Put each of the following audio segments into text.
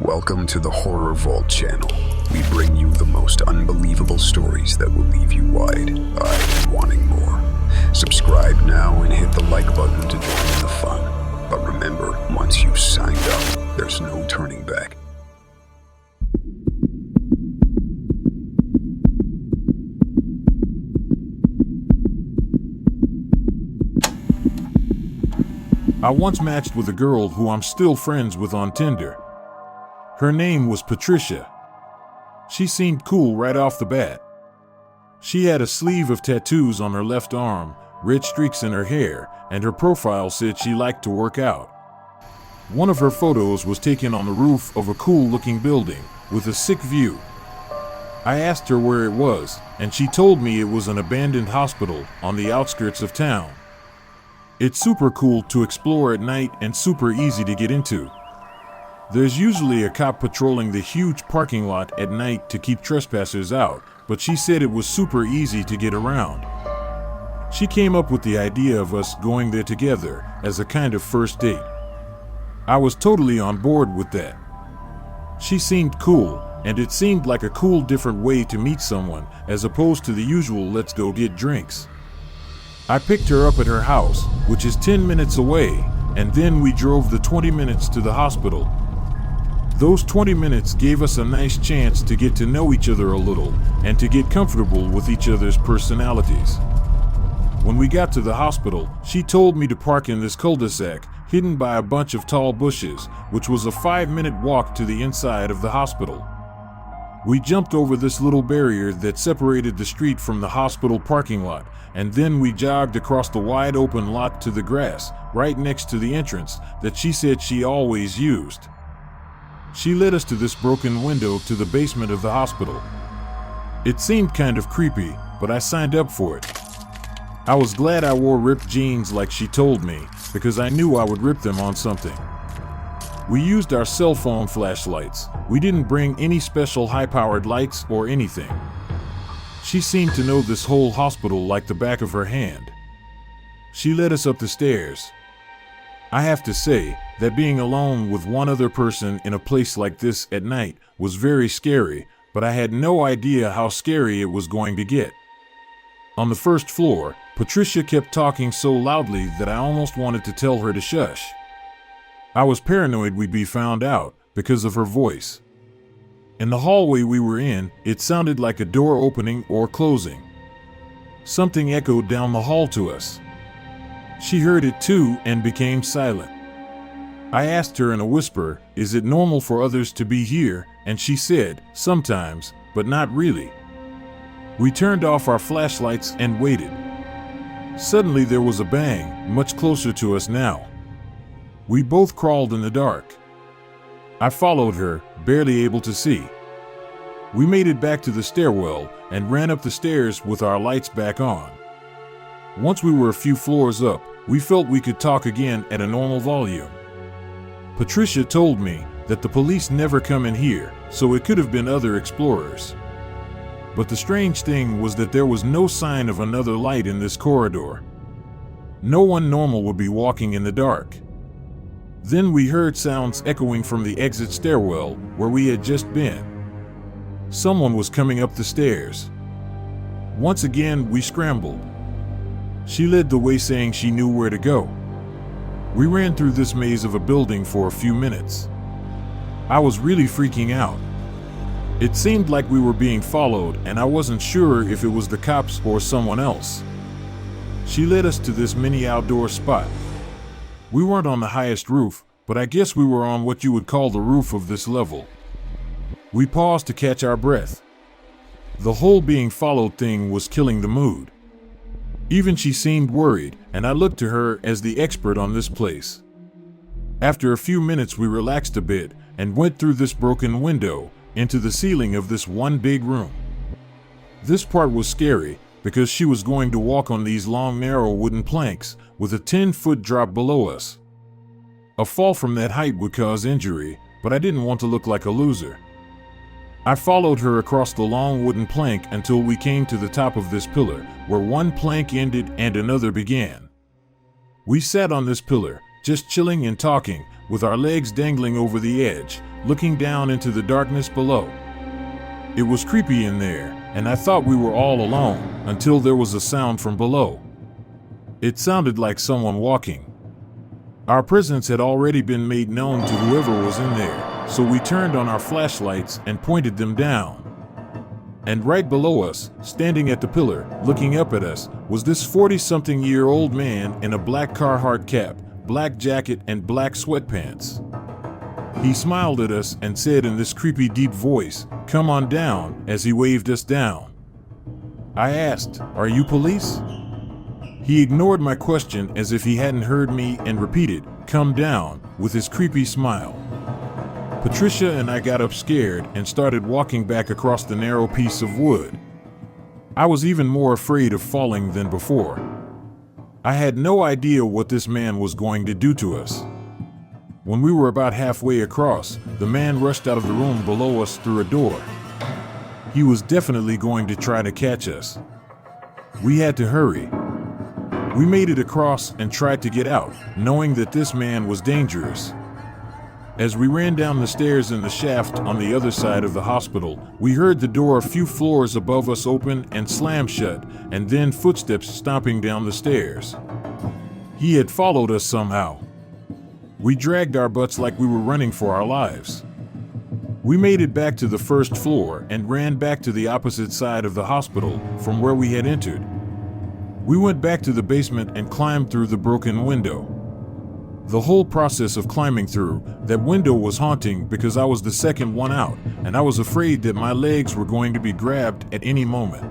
Welcome to the Horror Vault channel. We bring you the most unbelievable stories that will leave you wide-eyed wanting more. Subscribe now and hit the like button to join in the fun. But remember, once you've signed up, there's no turning back. I once matched with a girl who I'm still friends with on Tinder. Her name was Patricia. She seemed cool right off the bat. She had a sleeve of tattoos on her left arm, red streaks in her hair, and her profile said she liked to work out. One of her photos was taken on the roof of a cool-looking building with a sick view. I asked her where it was, and she told me it was an abandoned hospital on the outskirts of town. It's super cool to explore at night and super easy to get into. There's usually a cop patrolling the huge parking lot at night to keep trespassers out, but she said it was super easy to get around. She came up with the idea of us going there together as a kind of first date. I was totally on board with that. She seemed cool, and it seemed like a cool different way to meet someone as opposed to the usual let's go get drinks. I picked her up at her house, which is 10 minutes away, and then we drove the 20 minutes to the hospital. Those 20 minutes gave us a nice chance to get to know each other a little and to get comfortable with each other's personalities. When we got to the hospital, she told me to park in this cul-de-sac hidden by a bunch of tall bushes, which was a 5-minute walk to the inside of the hospital. We jumped over this little barrier that separated the street from the hospital parking lot, and then we jogged across the wide open lot to the grass, right next to the entrance that she said she always used. She led us to this broken window to the basement of the hospital. It seemed kind of creepy, but I signed up for it. I was glad I wore ripped jeans like she told me, because I knew I would rip them on something. We used our cell phone flashlights. We didn't bring any special high-powered lights or anything. She seemed to know this whole hospital like the back of her hand. She led us up the stairs. I have to say that being alone with one other person in a place like this at night was very scary, but I had no idea how scary it was going to get. On the first floor, Patricia kept talking so loudly that I almost wanted to tell her to shush. I was paranoid we'd be found out because of her voice. In the hallway we were in, it sounded like a door opening or closing. Something echoed down the hall to us. She heard it too and became silent. I asked her in a whisper, "Is it normal for others to be here?" And she said, "Sometimes, but not really." We turned off our flashlights and waited. Suddenly there was a bang, much closer to us now. We both crawled in the dark. I followed her, barely able to see. We made it back to the stairwell and ran up the stairs with our lights back on. Once we were a few floors up, we felt we could talk again at a normal volume. Patricia told me that the police never come in here, so it could have been other explorers. But the strange thing was that there was no sign of another light in this corridor. No one normal would be walking in the dark. Then we heard sounds echoing from the exit stairwell where we had just been. Someone was coming up the stairs. Once again, we scrambled. She led the way saying she knew where to go. We ran through this maze of a building for a few minutes. I was really freaking out. It seemed like we were being followed and I wasn't sure if it was the cops or someone else. She led us to this mini outdoor spot. We weren't on the highest roof, but I guess we were on what you would call the roof of this level. We paused to catch our breath. The whole being followed thing was killing the mood. Even she seemed worried, and I looked to her as the expert on this place. After a few minutes we relaxed a bit and went through this broken window into the ceiling of this one big room. This part was scary because she was going to walk on these long narrow wooden planks with a 10-foot drop below us. A fall from that height would cause injury, but I didn't want to look like a loser. I followed her across the long wooden plank until we came to the top of this pillar, where one plank ended and another began. We sat on this pillar, just chilling and talking, with our legs dangling over the edge, looking down into the darkness below. It was creepy in there, and I thought we were all alone, until there was a sound from below. It sounded like someone walking. Our presence had already been made known to whoever was in there, so we turned on our flashlights and pointed them down. And right below us, standing at the pillar, looking up at us, was this 40-something-year-old man in a black Carhartt cap, black jacket, and black sweatpants. He smiled at us and said in this creepy deep voice, "Come on down," as he waved us down. I asked, "Are you police?" He ignored my question as if he hadn't heard me and repeated, "Come down," with his creepy smile. Patricia and I got up scared and started walking back across the narrow piece of wood. I was even more afraid of falling than before. I had no idea what this man was going to do to us. When we were about halfway across, the man rushed out of the room below us through a door. He was definitely going to try to catch us. We had to hurry. We made it across and tried to get out, knowing that this man was dangerous. As we ran down the stairs in the shaft on the other side of the hospital, we heard the door a few floors above us open and slam shut, and then footsteps stomping down the stairs. He had followed us somehow. We dragged our butts like we were running for our lives. We made it back to the first floor and ran back to the opposite side of the hospital from where we had entered. We went back to the basement and climbed through the broken window. The whole process of climbing through that window was haunting because I was the second one out, and I was afraid that my legs were going to be grabbed at any moment.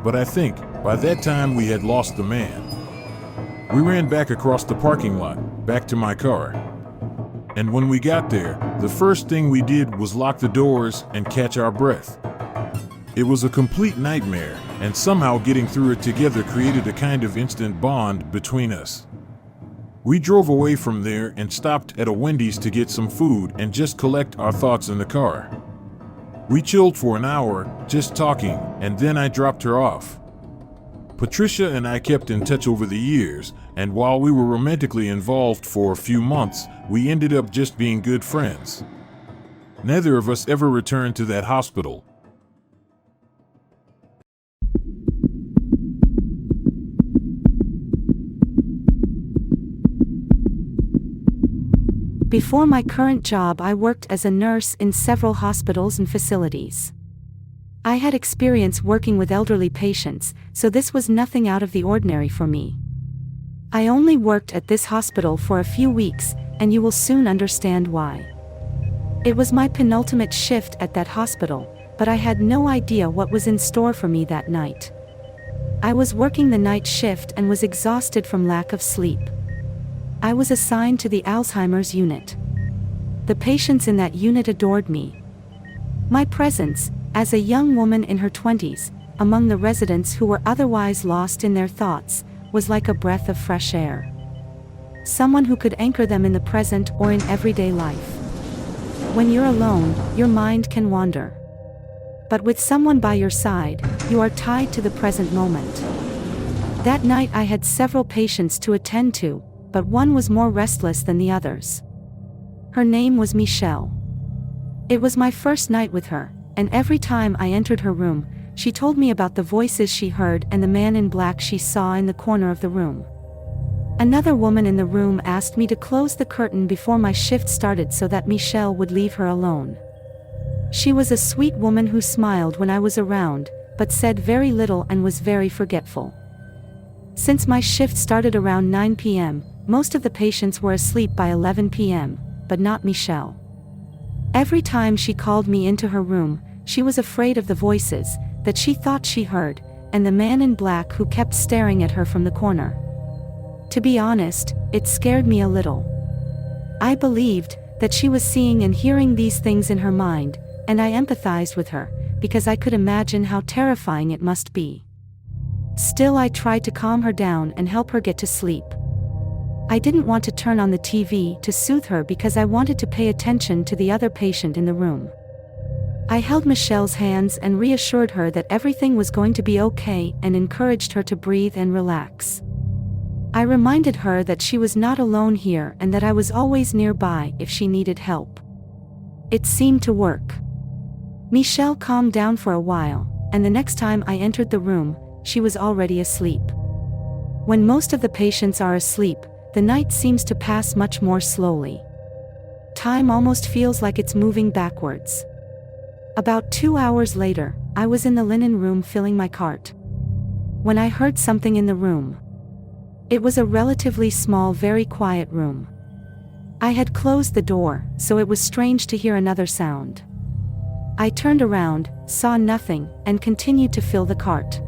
But I think by that time we had lost the man. We ran back across the parking lot, back to my car. And when we got there, the first thing we did was lock the doors and catch our breath. It was a complete nightmare, and somehow getting through it together created a kind of instant bond between us. We drove away from there and stopped at a Wendy's to get some food and just collect our thoughts in the car. We chilled for an hour, just talking, and then I dropped her off. Patricia and I kept in touch over the years, and while we were romantically involved for a few months, we ended up just being good friends. Neither of us ever returned to that hospital. Before my current job, I worked as a nurse in several hospitals and facilities. I had experience working with elderly patients, so this was nothing out of the ordinary for me. I only worked at this hospital for a few weeks, and you will soon understand why. It was my penultimate shift at that hospital, but I had no idea what was in store for me that night. I was working the night shift and was exhausted from lack of sleep. I was assigned to the Alzheimer's unit. The patients in that unit adored me. My presence, as a young woman in her 20s, among the residents who were otherwise lost in their thoughts, was like a breath of fresh air. Someone who could anchor them in the present or in everyday life. When you're alone, your mind can wander. But with someone by your side, you are tied to the present moment. That night I had several patients to attend to, but one was more restless than the others. Her name was Michelle. It was my first night with her, and every time I entered her room, she told me about the voices she heard and the man in black she saw in the corner of the room. Another woman in the room asked me to close the curtain before my shift started so that Michelle would leave her alone. She was a sweet woman who smiled when I was around, but said very little and was very forgetful. Since my shift started around 9 p.m., most of the patients were asleep by 11 p.m., but not Michelle. Every time she called me into her room, she was afraid of the voices that she thought she heard, and the man in black who kept staring at her from the corner. To be honest, it scared me a little. I believed that she was seeing and hearing these things in her mind, and I empathized with her, because I could imagine how terrifying it must be. Still, I tried to calm her down and help her get to sleep. I didn't want to turn on the TV to soothe her because I wanted to pay attention to the other patient in the room. I held Michelle's hands and reassured her that everything was going to be okay and encouraged her to breathe and relax. I reminded her that she was not alone here and that I was always nearby if she needed help. It seemed to work. Michelle calmed down for a while, and the next time I entered the room, she was already asleep. When most of the patients are asleep, the night seems to pass much more slowly. Time almost feels like it's moving backwards. About 2 hours later, I was in the linen room filling my cart, when I heard something in the room. It was a relatively small, very quiet room. I had closed the door, so it was strange to hear another sound. I turned around, saw nothing, and continued to fill the cart.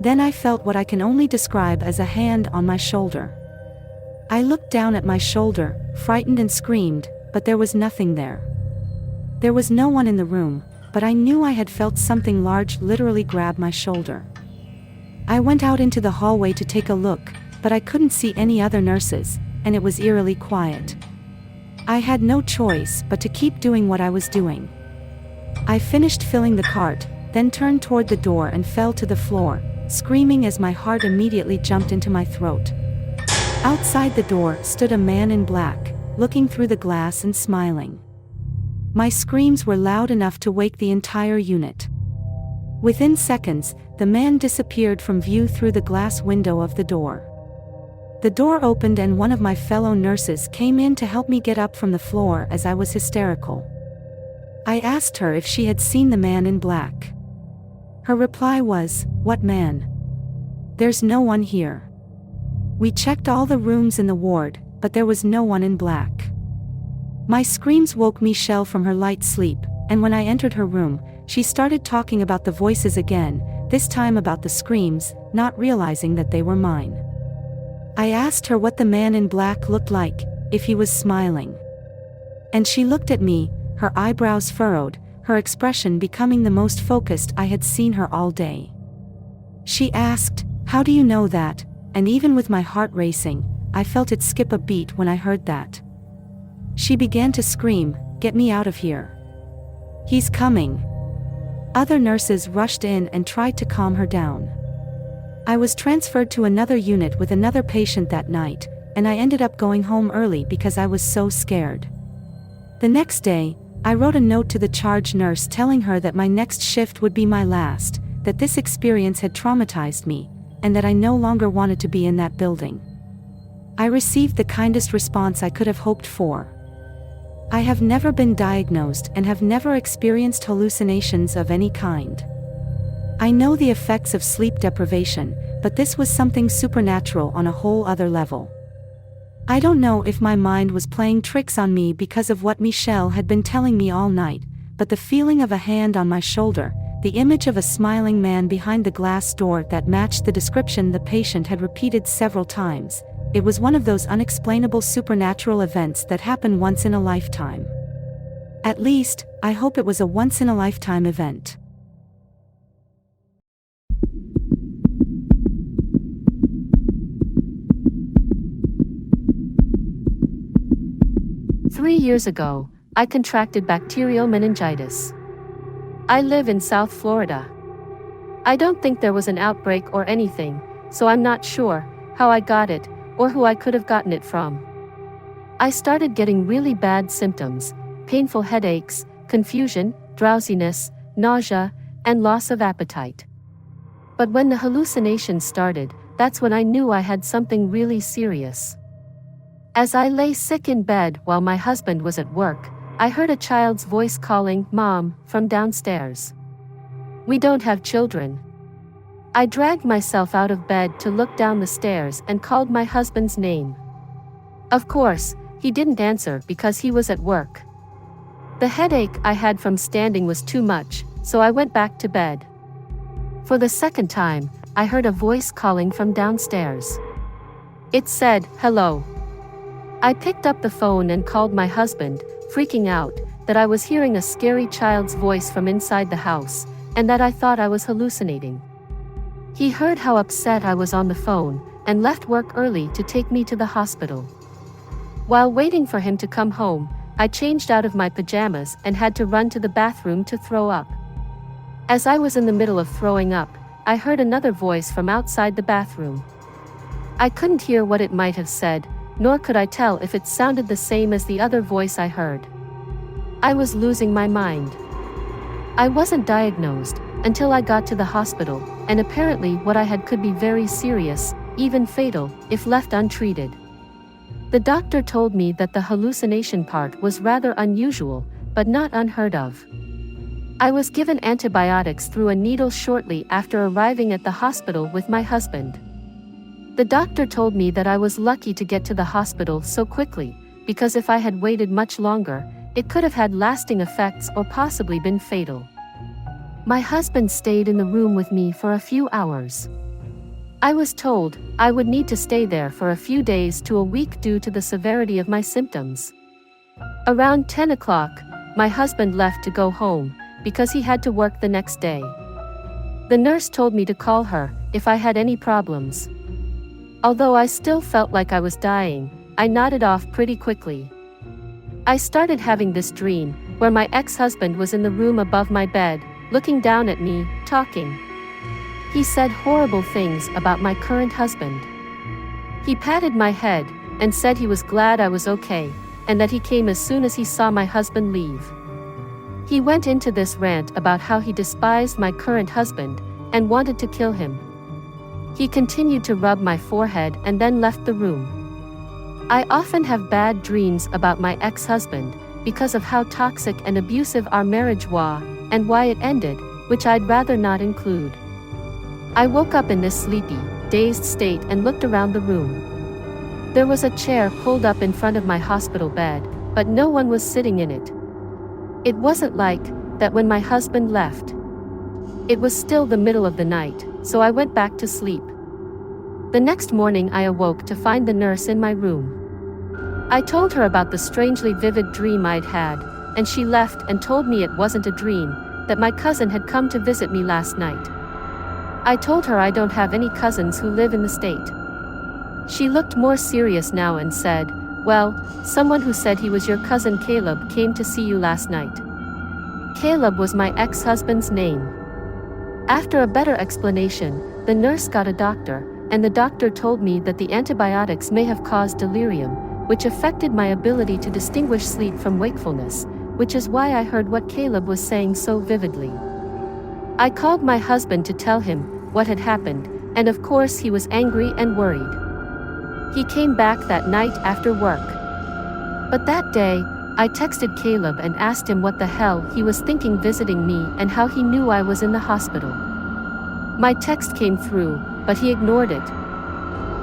Then I felt what I can only describe as a hand on my shoulder. I looked down at my shoulder, frightened, and screamed, but there was nothing there. There was no one in the room, but I knew I had felt something large literally grab my shoulder. I went out into the hallway to take a look, but I couldn't see any other nurses, and it was eerily quiet. I had no choice but to keep doing what I was doing. I finished filling the cart, then turned toward the door and fell to the floor, screaming as my heart immediately jumped into my throat. Outside the door stood a man in black, looking through the glass and smiling. My screams were loud enough to wake the entire unit. Within seconds, the man disappeared from view through the glass window of the door. The door opened and one of my fellow nurses came in to help me get up from the floor as I was hysterical. I asked her if she had seen the man in black. Her reply was, "What man? There's no one here." We checked all the rooms in the ward, but there was no one in black. My screams woke Michelle from her light sleep, and when I entered her room, she started talking about the voices again, this time about the screams, not realizing that they were mine. I asked her what the man in black looked like, if he was smiling. And she looked at me, her eyebrows furrowed, her expression becoming the most focused I had seen her all day. She asked, "How do you know that?" And even with my heart racing, I felt it skip a beat when I heard that. She began to scream, "Get me out of here. He's coming." Other nurses rushed in and tried to calm her down. I was transferred to another unit with another patient that night, and I ended up going home early because I was so scared. The next day, I wrote a note to the charge nurse telling her that my next shift would be my last, that this experience had traumatized me, and that I no longer wanted to be in that building. I received the kindest response I could have hoped for. I have never been diagnosed and have never experienced hallucinations of any kind. I know the effects of sleep deprivation, but this was something supernatural on a whole other level. I don't know if my mind was playing tricks on me because of what Michelle had been telling me all night, but the feeling of a hand on my shoulder, the image of a smiling man behind the glass door that matched the description the patient had repeated several times, it was one of those unexplainable supernatural events that happen once in a lifetime. At least, I hope it was a once-in-a-lifetime event. Three years ago, I contracted bacterial meningitis. I live in South Florida. I don't think there was an outbreak or anything, so I'm not sure how I got it or who I could have gotten it from. I started getting really bad symptoms, painful headaches, confusion, drowsiness, nausea, and loss of appetite. But when the hallucinations started, that's when I knew I had something really serious. As I lay sick in bed while my husband was at work, I heard a child's voice calling, "Mom," from downstairs. We don't have children. I dragged myself out of bed to look down the stairs and called my husband's name. Of course, he didn't answer because he was at work. The headache I had from standing was too much, so I went back to bed. For the second time, I heard a voice calling from downstairs. It said, "Hello." I picked up the phone and called my husband, freaking out that I was hearing a scary child's voice from inside the house, and that I thought I was hallucinating. He heard how upset I was on the phone, and left work early to take me to the hospital. While waiting for him to come home, I changed out of my pajamas and had to run to the bathroom to throw up. As I was in the middle of throwing up, I heard another voice from outside the bathroom. I couldn't hear what it might have said, nor could I tell if it sounded the same as the other voice I heard. I was losing my mind. I wasn't diagnosed until I got to the hospital, and apparently what I had could be very serious, even fatal, if left untreated. The doctor told me that the hallucination part was rather unusual, but not unheard of. I was given antibiotics through a needle shortly after arriving at the hospital with my husband. The doctor told me that I was lucky to get to the hospital so quickly, because if I had waited much longer, it could have had lasting effects or possibly been fatal. My husband stayed in the room with me for a few hours. I was told I would need to stay there for a few days to a week due to the severity of my symptoms. Around 10 o'clock, my husband left to go home, because he had to work the next day. The nurse told me to call her if I had any problems. Although I still felt like I was dying, I nodded off pretty quickly. I started having this dream, where my ex-husband was in the room above my bed, looking down at me, talking. He said horrible things about my current husband. He patted my head and said he was glad I was okay, and that he came as soon as he saw my husband leave. He went into this rant about how he despised my current husband and wanted to kill him. He continued to rub my forehead and then left the room. I often have bad dreams about my ex-husband because of how toxic and abusive our marriage was and why it ended, which I'd rather not include. I woke up in this sleepy, dazed state and looked around the room. There was a chair pulled up in front of my hospital bed, but no one was sitting in it. It wasn't like that when my husband left. It was still the middle of the night, so I went back to sleep. The next morning I awoke to find the nurse in my room. I told her about the strangely vivid dream I'd had, and she left and told me it wasn't a dream, that my cousin had come to visit me last night. I told her I don't have any cousins who live in the state. She looked more serious now and said, "Well, someone who said he was your cousin Caleb came to see you last night." Caleb was my ex-husband's name. After a better explanation, the nurse got a doctor, and the doctor told me that the antibiotics may have caused delirium, which affected my ability to distinguish sleep from wakefulness, which is why I heard what Caleb was saying so vividly. I called my husband to tell him what had happened, and of course he was angry and worried. He came back that night after work. But that day, I texted Caleb and asked him what the hell he was thinking visiting me and how he knew I was in the hospital. My text came through, but he ignored it.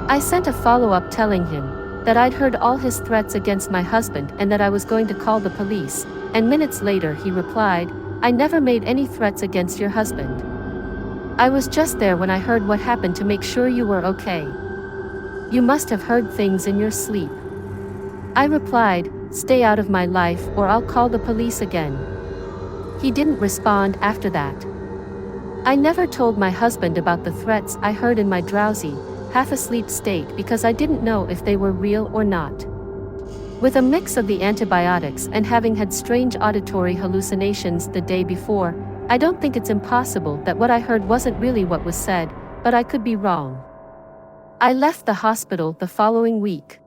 I sent a follow-up telling him that I'd heard all his threats against my husband and that I was going to call the police, and minutes later he replied, "I never made any threats against your husband. I was just there when I heard what happened to make sure you were okay. You must have heard things in your sleep." I replied, "Stay out of my life or I'll call the police again." He didn't respond after that. I never told my husband about the threats I heard in my drowsy, half-asleep state because I didn't know if they were real or not. With a mix of the antibiotics and having had strange auditory hallucinations the day before, I don't think it's impossible that what I heard wasn't really what was said, but I could be wrong. I left the hospital the following week.